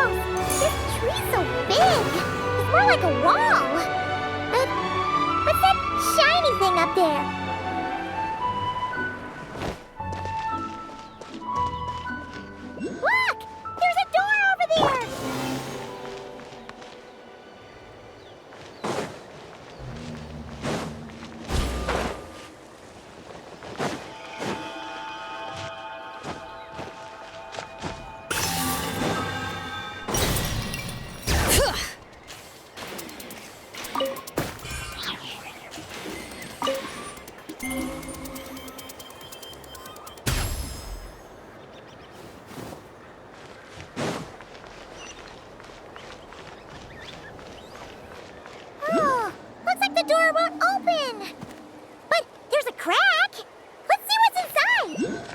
close. This tree's so big. It's more like a wall. But what's that shiny thing up there? Look! There's a door over there! Oh, looks like the door won't open. But there's a crack. Let's see what's inside.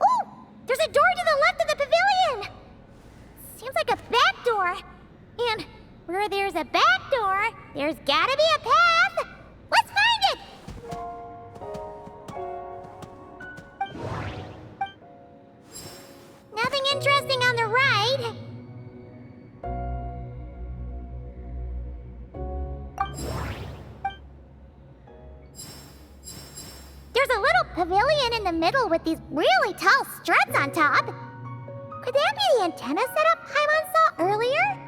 Oh, there's a door to the left of the pavilion. Seems like a back door. And where there's a back door, there's gotta be a path. Let's find it. Nothing interesting on the right. There's a little pavilion in the middle with these really tall struts on top. Could that be the antenna setup Paimon saw earlier?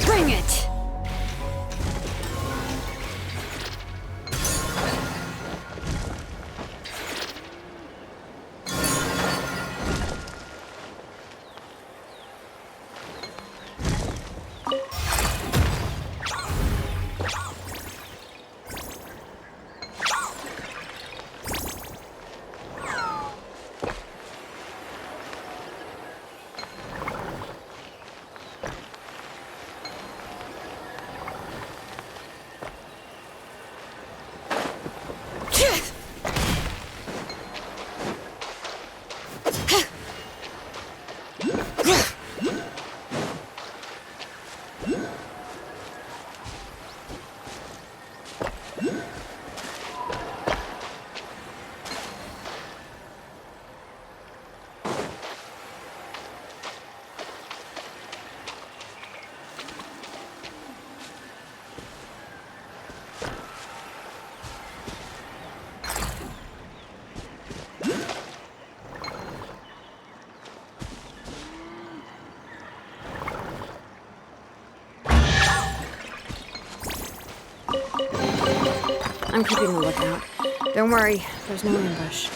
Bring it! I'm keeping a lookout. Don't worry, there's no ambush.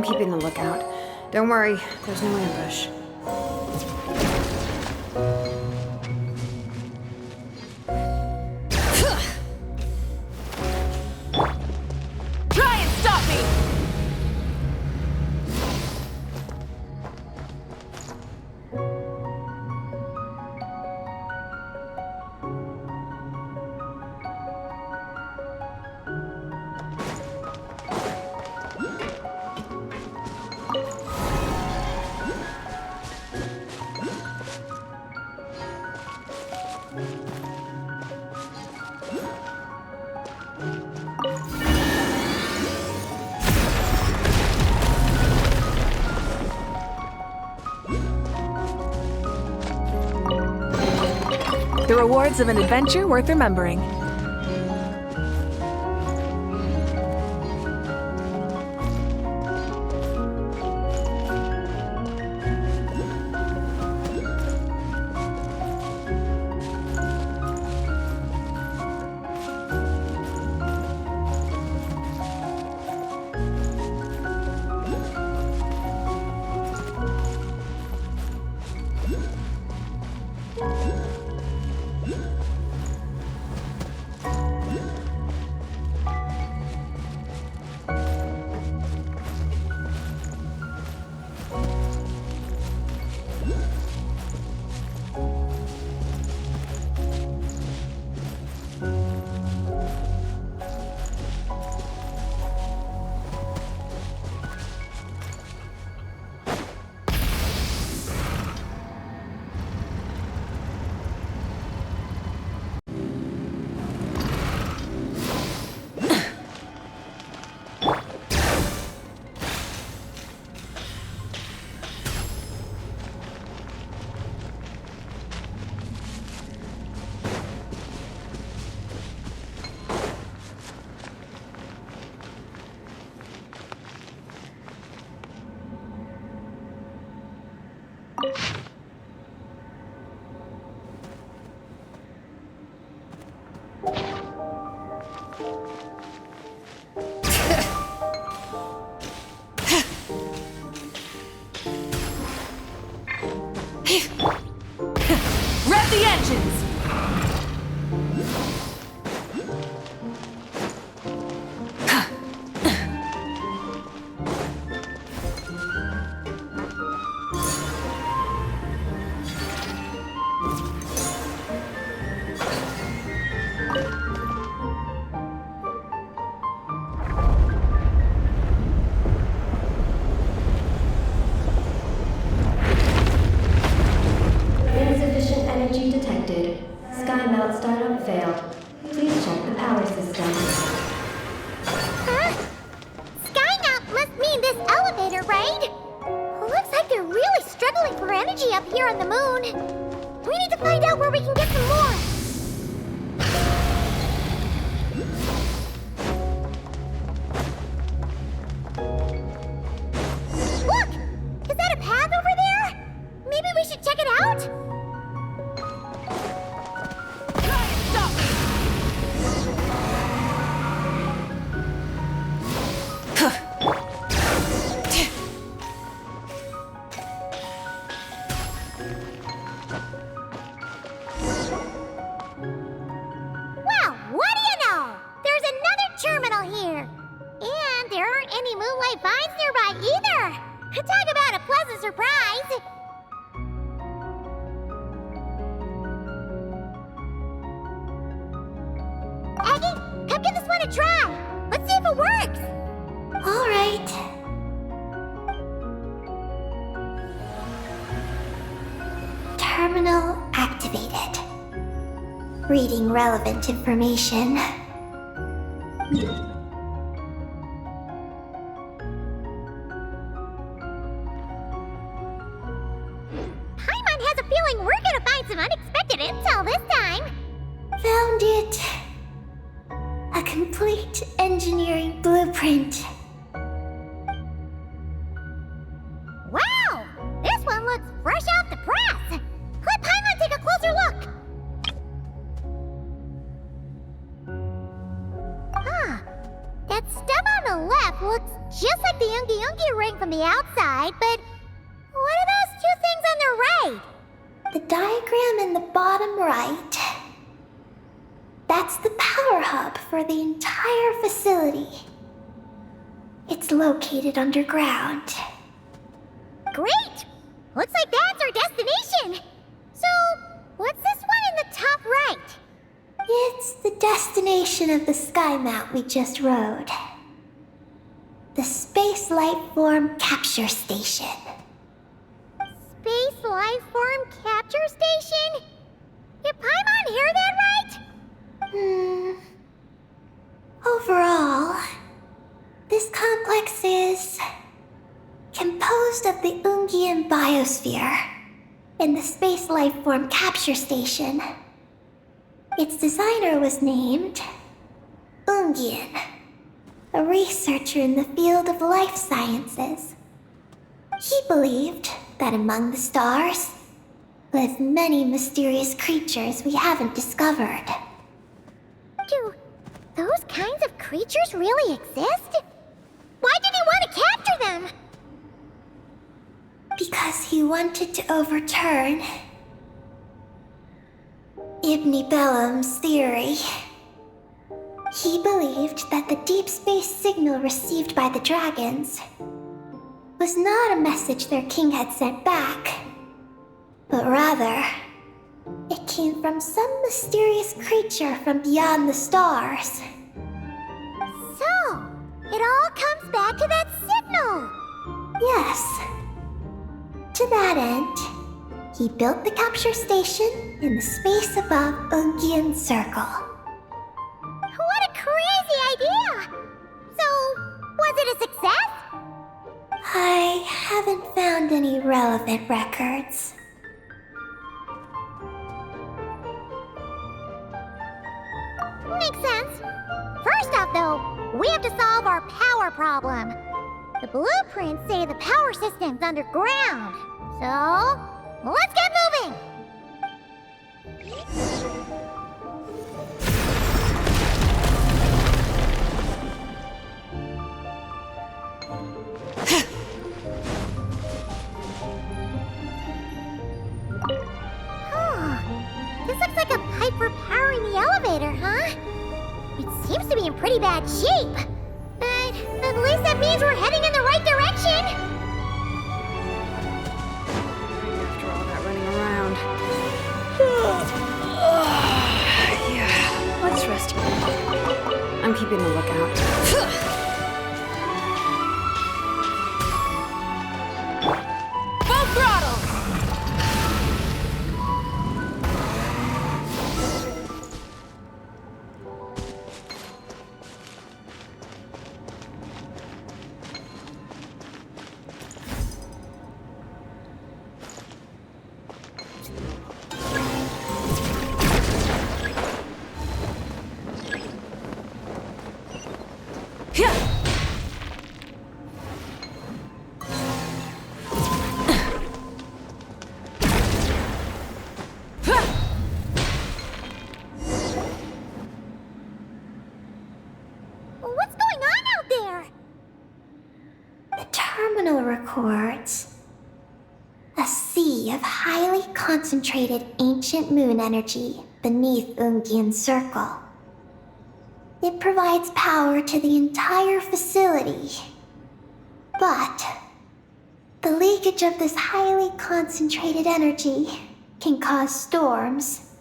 keeping a lookout. Don't worry, there's no ambush. Try and stop me! The rewards of an adventure worth remembering. Rev the engines! Insufficient energy detected. Sky melt startup failed. Please check the power system. Huh? Skynaut must mean this elevator, right? Looks like they're really struggling for energy up here on the moon. We need to find out where we can get some more. Look! Is that a path over there? Maybe we should check it out? Try and stop me! Well, what do you know? There's another terminal here. And there aren't any moonlight vines nearby either. Talk about a pleasant surprise. Aggie, come give this one a try. Let's see if it works. All right. Terminal activated. Reading relevant information. Paimon has a feeling we're gonna find some unexpected intel this time. Found it. A complete engineering blueprint. Wow! This one looks fresh off the press. Let Paimon take a closer look. Huh. That stem on the left looks just like the Ungi Ungi ring boring from the outside, but what are those two things on the right? The diagram in the bottom right. That's the power hub for the entire facility. It's located underground. Great! Looks like that's our destination. So, what's this one in the top right? It's the destination of the sky mount we just rode. The Space Life Form Capture Station. Space Life Form Capture Station? Did Paimon hear that right? Overall, this complex is composed of the Ungian biosphere and the Space Life Form Capture Station. Its designer was named Ungian, a researcher in the field of life sciences. He believed that among the stars live many mysterious creatures we haven't discovered. Do those kinds of creatures really exist? Why did he want to capture them? Because he wanted to overturn Ibn Bellum's theory. He believed that the deep space signal received by the dragons was not a message their king had sent back, but rather, it came from some mysterious creature from beyond the stars. So, it all comes back to that signal. Yes. To that end, he built the capture station in the space above Ungian Circle. What a crazy idea! So, was it a success? I haven't found any relevant records. Makes sense. First off, though, we have to solve our power problem. The blueprints say the power system's underground. So, let's get moving! This looks like a pipe for powering the elevator, huh? It seems to be in pretty bad shape. But at least that means we're heading in the right direction. After all that running around. Yeah, let's rest here. I'm keeping a lookout. Full throttle! What's going on out there? The terminal records a sea of highly concentrated ancient moon energy beneath Ungian Circle. It provides power to the entire facility. But the leakage of this highly concentrated energy can cause storms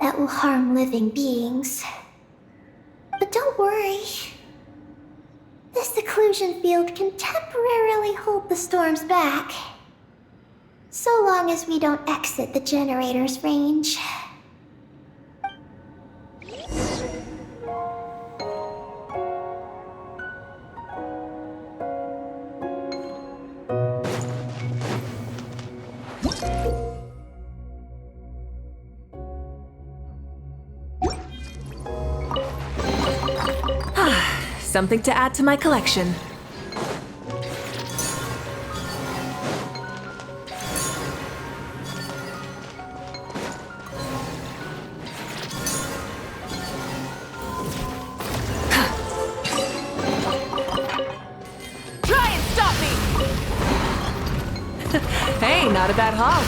that will harm living beings. But don't worry. This seclusion field can temporarily hold the storms back. So long as we don't exit the generator's range. Something to add to my collection. Try and stop me! Not that hard.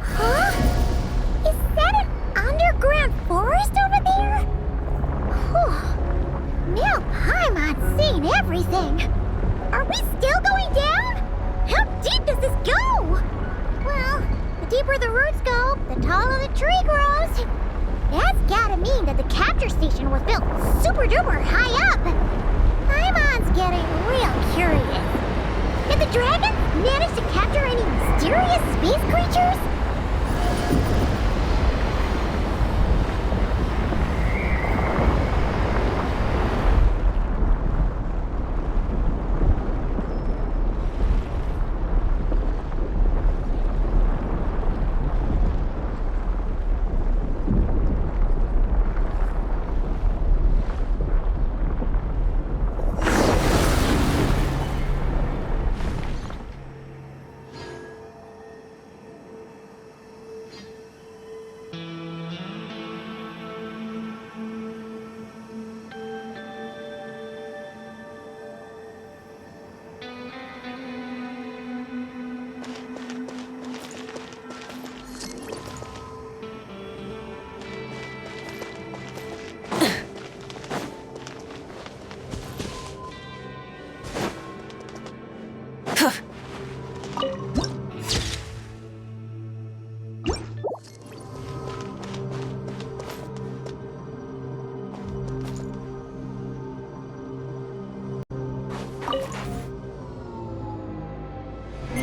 Huh? Is that an underground forest over there? Whew. Now Paimon's seen everything. Are we still going down? How deep does this go? Well, the deeper the roots go, the taller the tree grows. That's gotta mean that the capture station was built super duper high up. Paimon's getting real curious. Did the dragon manage to capture any mysterious space creatures?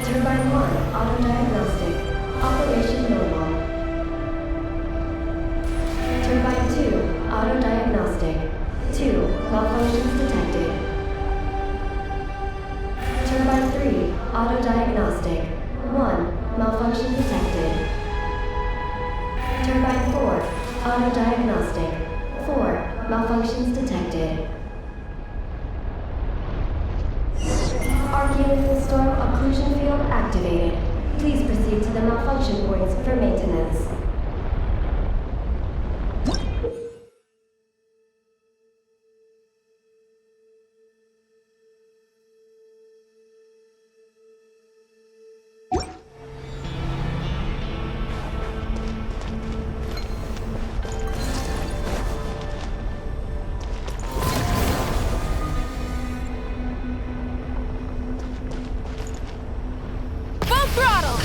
Turbine 1, auto-diagnostic. Operation normal. Turbine 2, auto-diagnostic. 2, malfunctions detected. Turbine 3, auto-diagnostic. 1, malfunction detected. Turbine 4, auto-diagnostic. 4, malfunctions detected. Archaean storm occlusion field activated. Please proceed to the malfunction points for maintenance. Full throttle!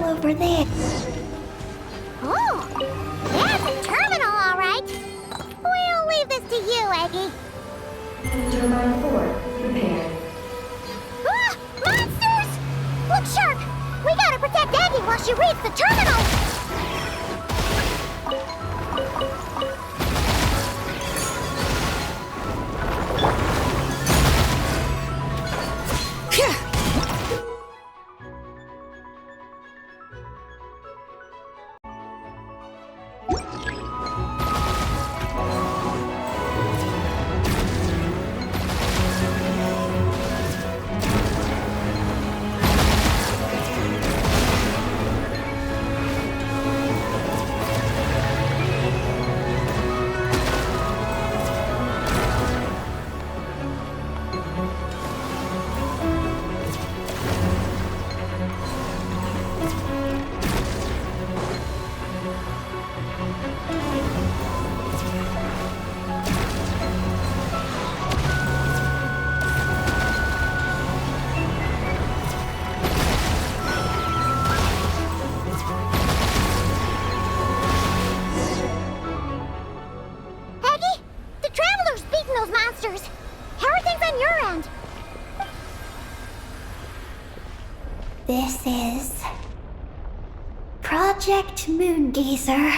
terminal over there. Oh, there's a terminal, all right. We'll leave this to you, Eggy. Turbine 4, repaired. Ah! Monsters! Look sharp! We gotta protect Eggy while she reads the terminal! This is Project Moongazer.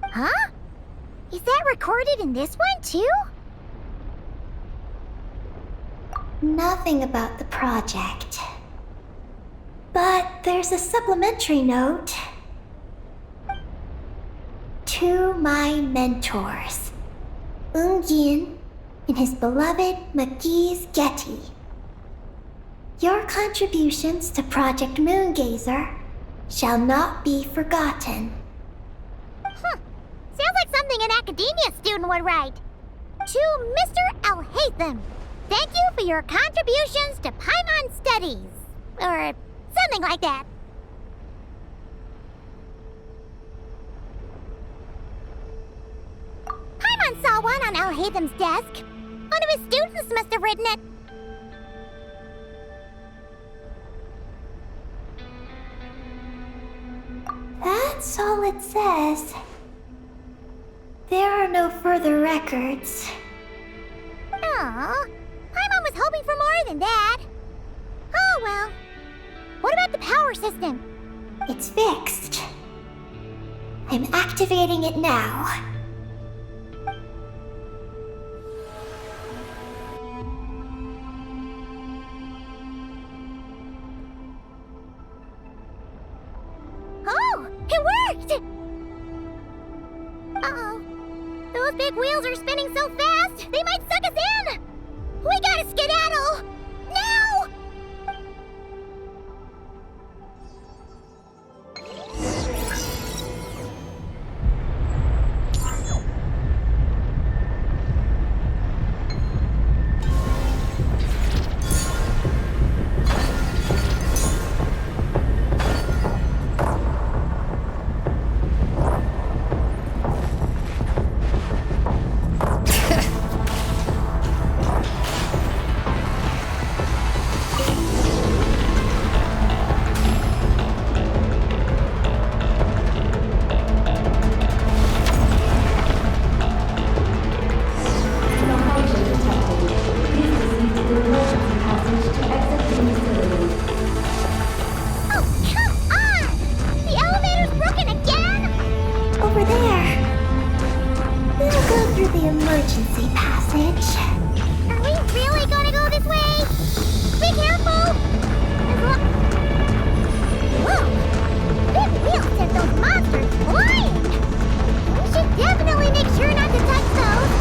Huh? Is that recorded in this one, too? Nothing about the project. But there's a supplementary note. To my mentors, Ungin and his beloved McGee's Getty. Your contributions to Project Moongazer shall not be forgotten. Sounds like something an academia student would write. To Mr. Alhaitham, thank you for your contributions to Paimon Studies. Or something like that. Paimon saw one on Alhaitham's desk. One of his students must have written it. That's all it says. There are no further records. Aw, Paimon was hoping for more than that. Oh well. What about the power system? It's fixed. I'm activating it now. Oh, it worked! Uh-oh. Those big wheels are spinning so fast, they might suck us in! We gotta skedaddle! Now! Malfunction detected. Please proceed to the emergency passage to exit the facility. Oh, come on! The elevator's broken again? Over there. We'll go through the emergency passage. Are we really gonna go this way? Be careful! Whoa! Big wheels sent those monsters flying! We should definitely make sure not to touch those!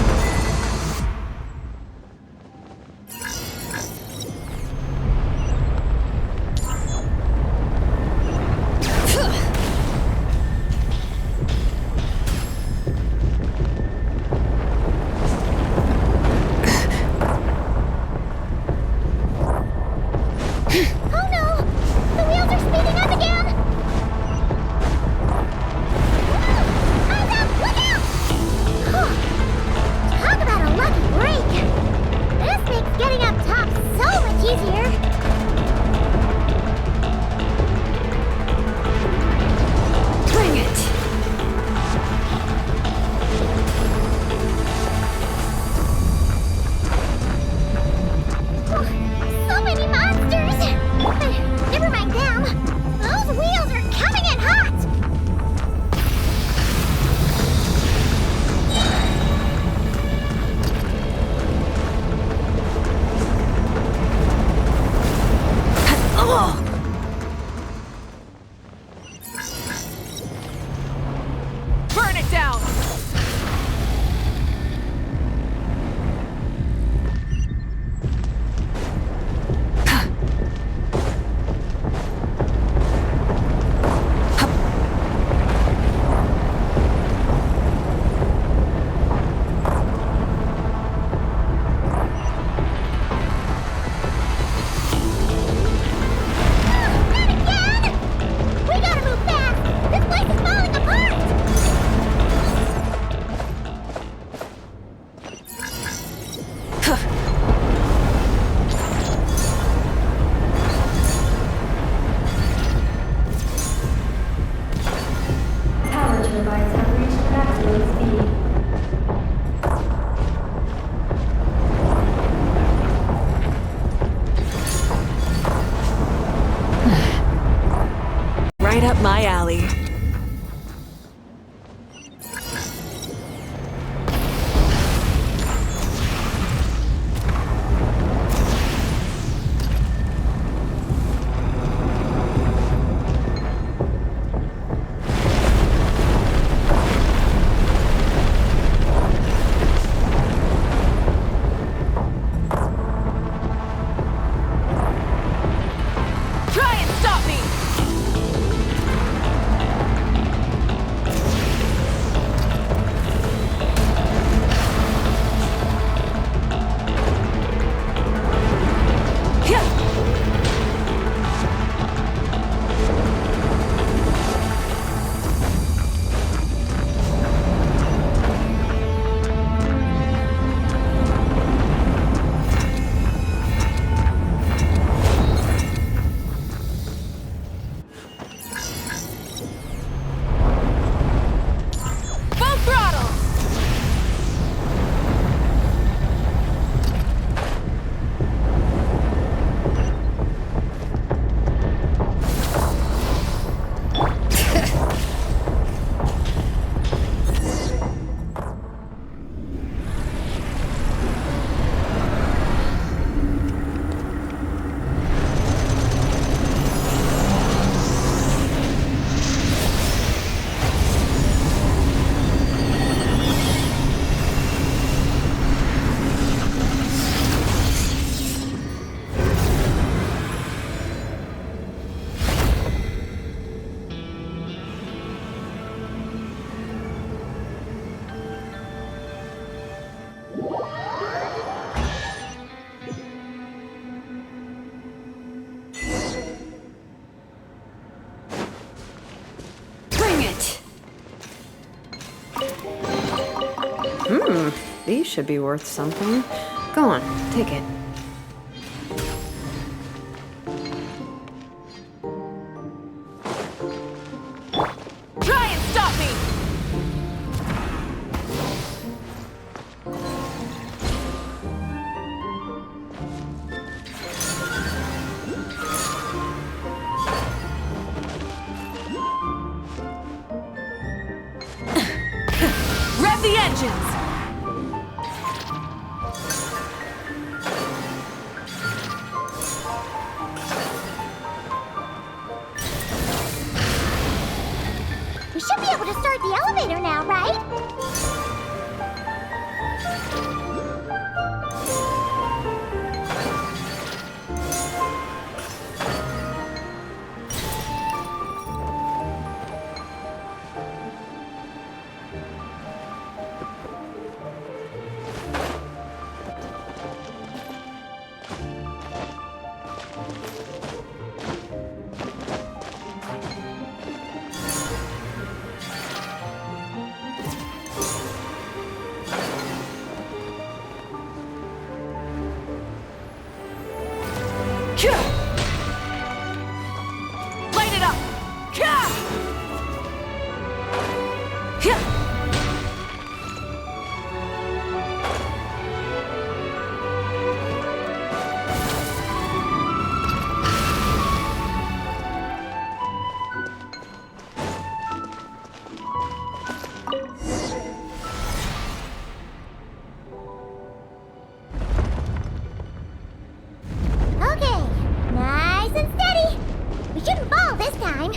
Oh no! The wheels are speeding up again! my alley. Try and stop me! Full throttle! Bring it! These should be worth something. Go on, take it. Try and stop me! Rev the engines! We should be able to start the elevator now, right? Light it up! Okay, nice and steady. We shouldn't fall this time.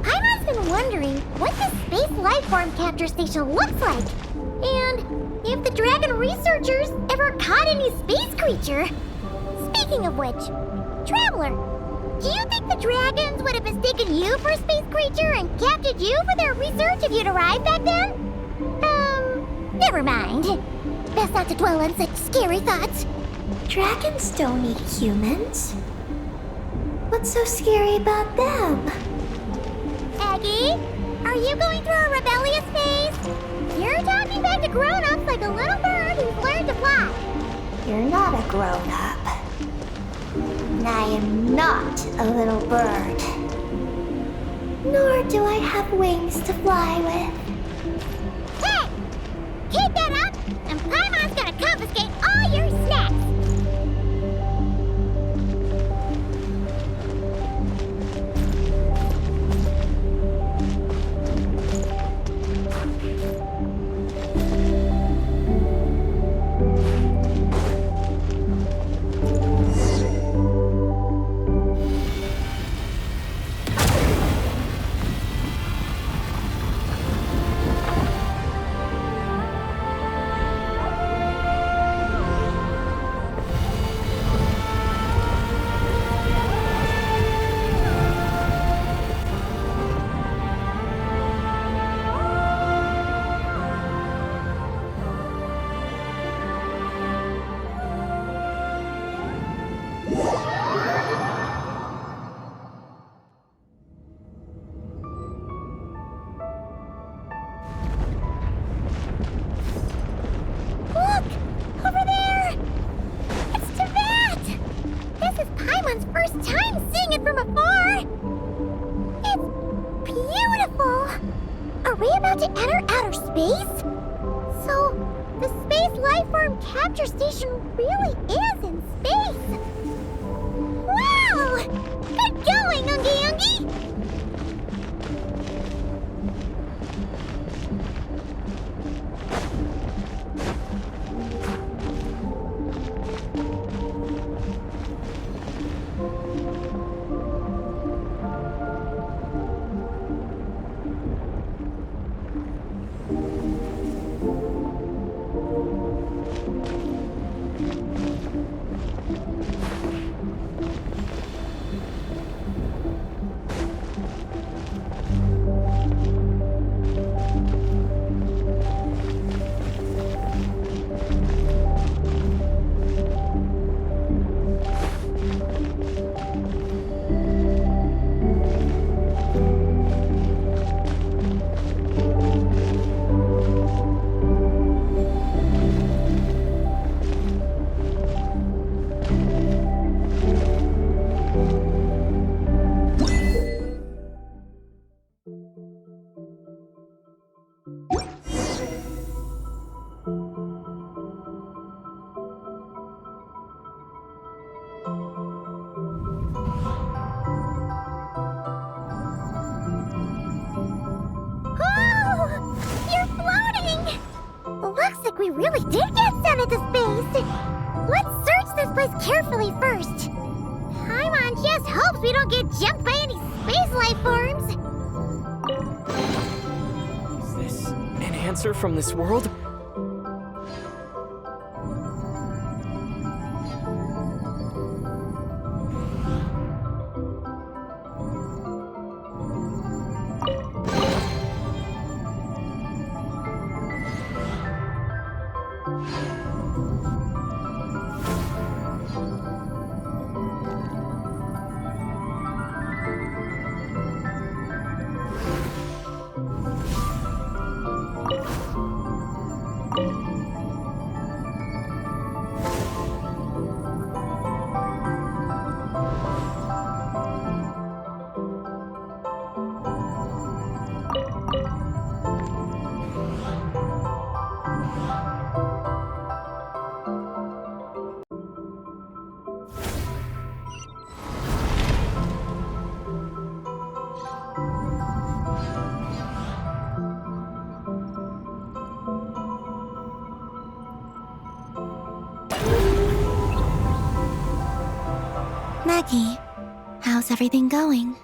Paimon's been wondering what this space life form capture station looks like. And if the dragon researchers ever caught any space creature. Speaking of which, Traveler, do you think the dragons would have mistaken you for a space creature and captured you for their research if you'd arrived back then? Never mind. Best not to dwell on such scary thoughts. Dragons don't eat humans. What's so scary about them? Aggie, are you going through a rebellious phase? You're talking back to grown-ups like a little bird who's learned to fly. You're not a grown-up. And I am not a little bird. Nor do I have wings to fly with. Hey! Keep that up, and Paimon's gonna confiscate all your snacks! lifeform capture station really is in space. Wow! Good going, Ungi Ungi! Looks like we really did get sent into space! Let's search this place carefully first. Paimon just hopes we don't get jumped by any space life forms. Is this an answer from this world? Maggie, how's everything going?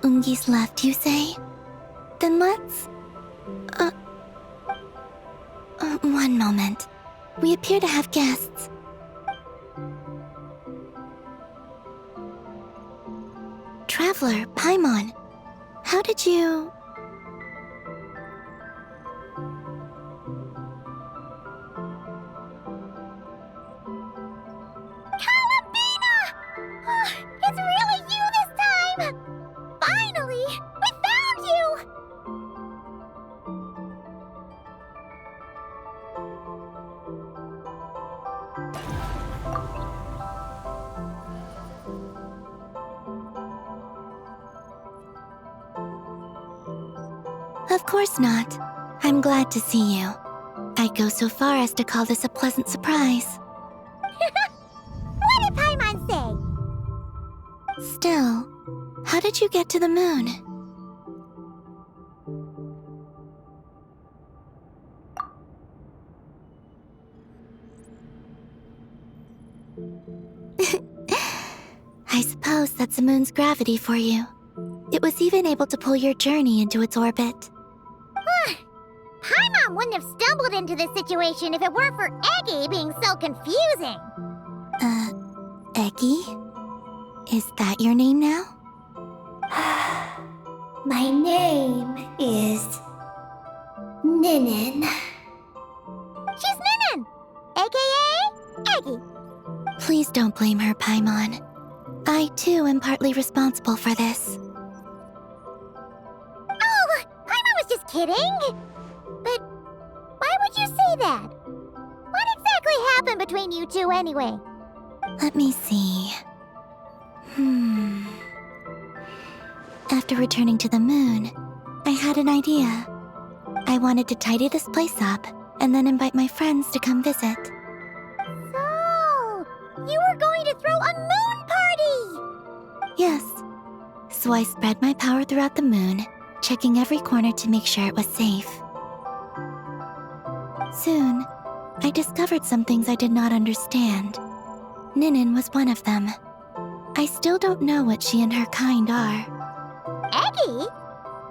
Ungi's left, you say? Then let's... one moment. We appear to have guests. Traveler, Paimon, how did you... It's really you this time! Finally! We found you! Of course not. I'm glad to see you. I'd go so far as to call this a pleasant surprise. What did Paimon say? Still, how did you get to the moon? I suppose that's the moon's gravity for you. It was even able to pull your journey into its orbit. Paimon wouldn't have stumbled into this situation if it weren't for Eggy being so confusing. Eggy? Is that your name now? My name is... Ninin. She's Ninin, aka Eggy. Please don't blame her, Paimon. I, too, am partly responsible for this. Oh, Paimon was just kidding. But why would you say that? What exactly happened between you two anyway? Let me see. After returning to the moon, I had an idea. I wanted to tidy this place up and then invite my friends to come visit. So, you were going to throw a moon party! Yes. So I spread my power throughout the moon, checking every corner to make sure it was safe. Soon, I discovered some things I did not understand. Ninin was one of them. I still don't know what she and her kind are. Eggy?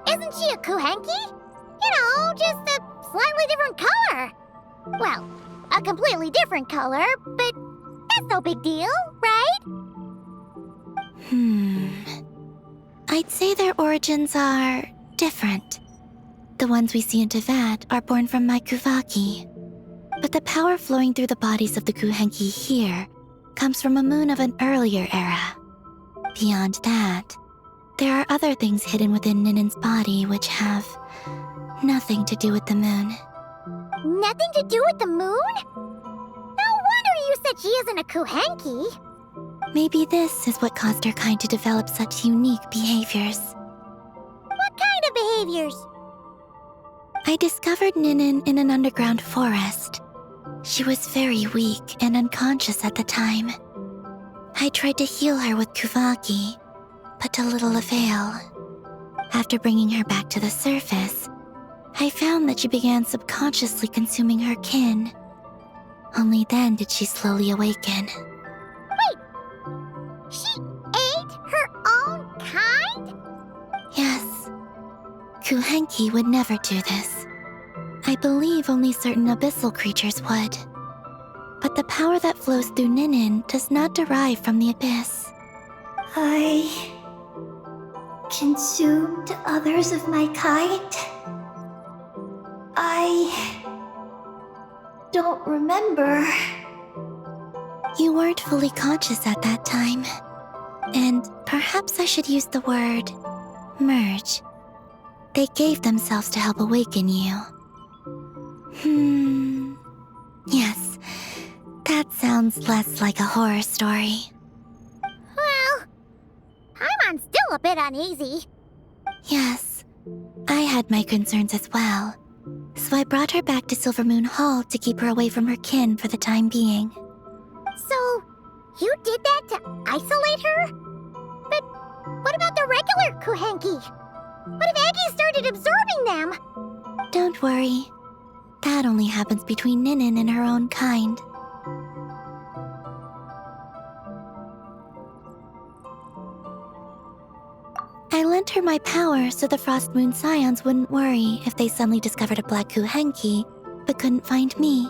Isn't she a kuhenki? You know, just a slightly different color. Well, a completely different color, but that's no big deal, right? I'd say their origins are different. The ones we see in Teyvat are born from my Kuvaki. But the power flowing through the bodies of the kuhenki here comes from a moon of an earlier era. Beyond that, there are other things hidden within Ninin's body which have nothing to do with the moon. Nothing to do with the moon? No wonder you said she isn't a kuhenki. Maybe this is what caused her kind to develop such unique behaviors. What kind of behaviors? I discovered Ninin in an underground forest. She was very weak and unconscious at the time. I tried to heal her with Kuvaki, but to little avail. After bringing her back to the surface, I found that she began subconsciously consuming her kin. Only then did she slowly awaken. She ate her own kind? Yes. Kuhenki would never do this. I believe only certain abyssal creatures would. But the power that flows through Ninin does not derive from the abyss. I consumed others of my kind. I don't remember. You weren't fully conscious at that time. And perhaps I should use the word merge. They gave themselves to help awaken you. Yes, that sounds less like a horror story. Well, Paimon's still a bit uneasy. Yes, I had my concerns as well. So I brought her back to Silvermoon Hall to keep her away from her kin for the time being. So, you did that to isolate her? But what about the regular kuhenki? What if Eggy started absorbing them? Don't worry. That only happens between Ninin and her own kind. I lent her my power so the Frost Moon Scions wouldn't worry if they suddenly discovered a black kuhenki but couldn't find me.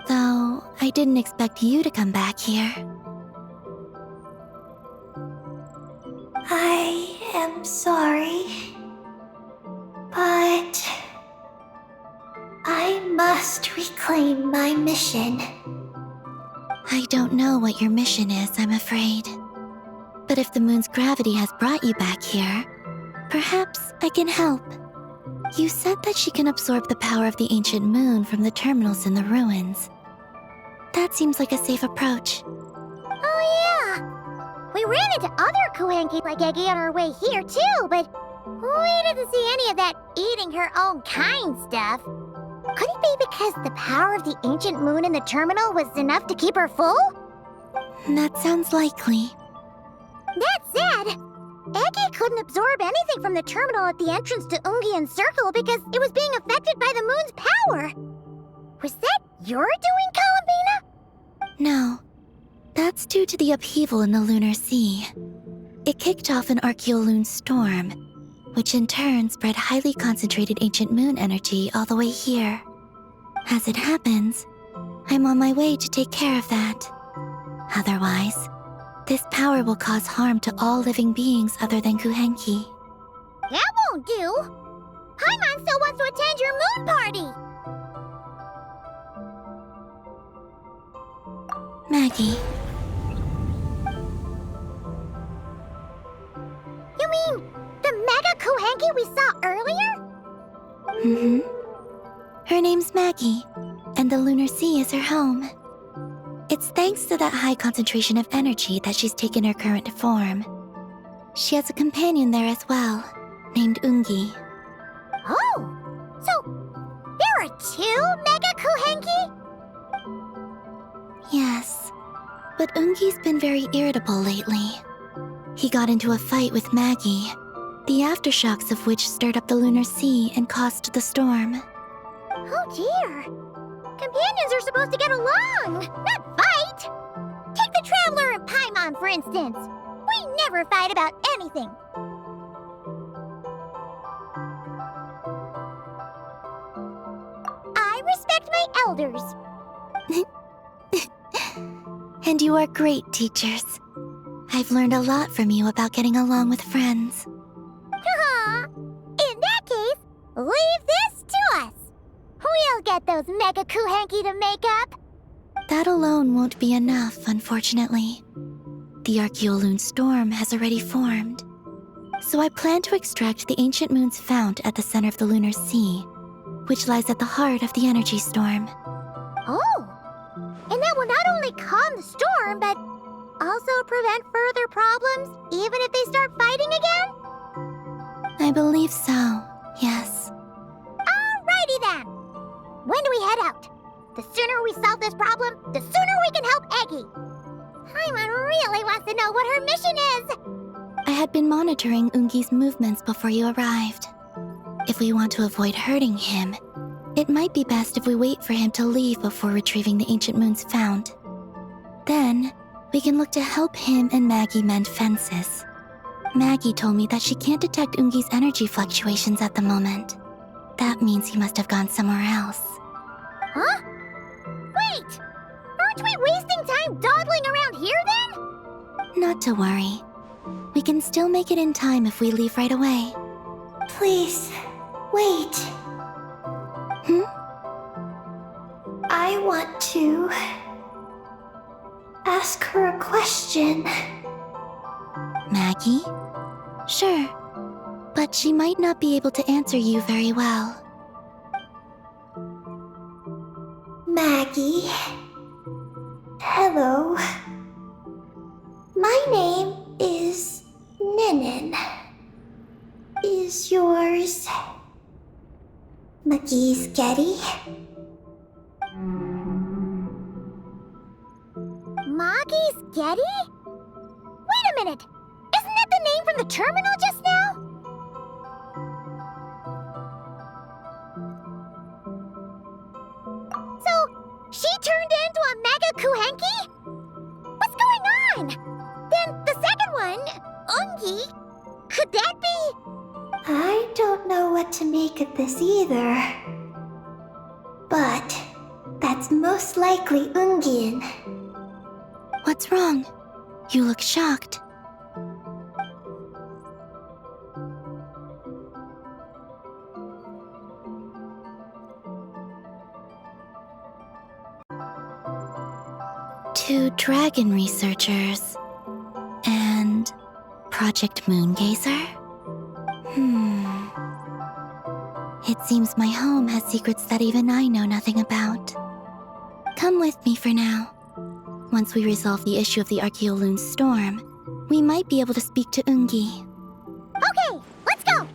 Though I didn't expect you to come back here. I am sorry, but I must reclaim my mission. I don't know what your mission is, I'm afraid. But if the moon's gravity has brought you back here, perhaps I can help. You said that she can absorb the power of the ancient moon from the terminals in the ruins. That seems like a safe approach. Oh yeah! We ran into other kuhenki like Eggy on our way here too, but we didn't see any of that eating her own kind stuff. Could it be because the power of the ancient moon in the terminal was enough to keep her full? That sounds likely. That said, Eggy couldn't absorb anything from the terminal at the entrance to Ungian Circle because it was being affected by the moon's power. Was that your doing, Columbina? No. That's due to the upheaval in the lunar sea. It kicked off an Archeoloon storm, which in turn spread highly concentrated ancient moon energy all the way here. As it happens, I'm on my way to take care of that. Otherwise, this power will cause harm to all living beings other than kuhenki. That won't do. Paimon still wants to attend your moon party. Maggie, You mean the mega kuhenki we saw earlier? Her name's Maggie, and the lunar sea is her home. It's thanks to that high concentration of energy that she's taken her current form. She has a companion there as well, named Ungi. two Mega Kuhenki? Yes, but Ungi's been very irritable lately. He got into a fight with Maggie, the aftershocks of which stirred up the lunar sea and caused the storm. Oh dear. Companions are supposed to get along, not fight. Take the Traveler and Paimon, for instance. We never fight about anything. I respect my elders. And you are great teachers. I've learned a lot from you about getting along with friends. Aw. In that case, leave this to us. We'll get those Mega Kuhenki to make up. That alone won't be enough, unfortunately. The Archeoloon storm has already formed. So I plan to extract the ancient moon's fount at the center of the lunar sea, which lies at the heart of the energy storm. Oh. And that will not only calm the storm, but also prevent further problems, even if they start fighting again? I believe so, yes. Alrighty then. When do we head out? The sooner we solve this problem, the sooner we can help Eggy. Paimon really wants to know what her mission is. I had been monitoring Ungi's movements before you arrived. If we want to avoid hurting him, it might be best if we wait for him to leave before retrieving the ancient moon's fount. Then, we can look to help him and Maggie mend fences. Maggie told me that she can't detect Ungi's energy fluctuations at the moment. That means he must have gone somewhere else. Huh? Wait! Aren't we wasting time dawdling around here then? Not to worry. We can still make it in time if we leave right away. Please, wait. I want to ask her a question. Maggie? Sure. But she might not be able to answer you very well. Maggie. Hello. My name is Ninin. Is yours McGee's Getty? Maggie's Getty? Wait a minute! Isn't that the name from the terminal just now? So, she turned into a Mega Kuhenki? What's going on? Then the second one, Ungi, could that be? I don't know what to make of this either. But that's most likely Ungian. What's wrong? You look shocked. Two dragon researchers and Project Moongazer? It seems my home has secrets that even I know nothing about. Come with me for now. Once we resolve the issue of the Archeoloon storm, we might be able to speak to Ungi. Okay, let's go!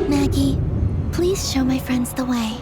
Maggie, please show my friends the way.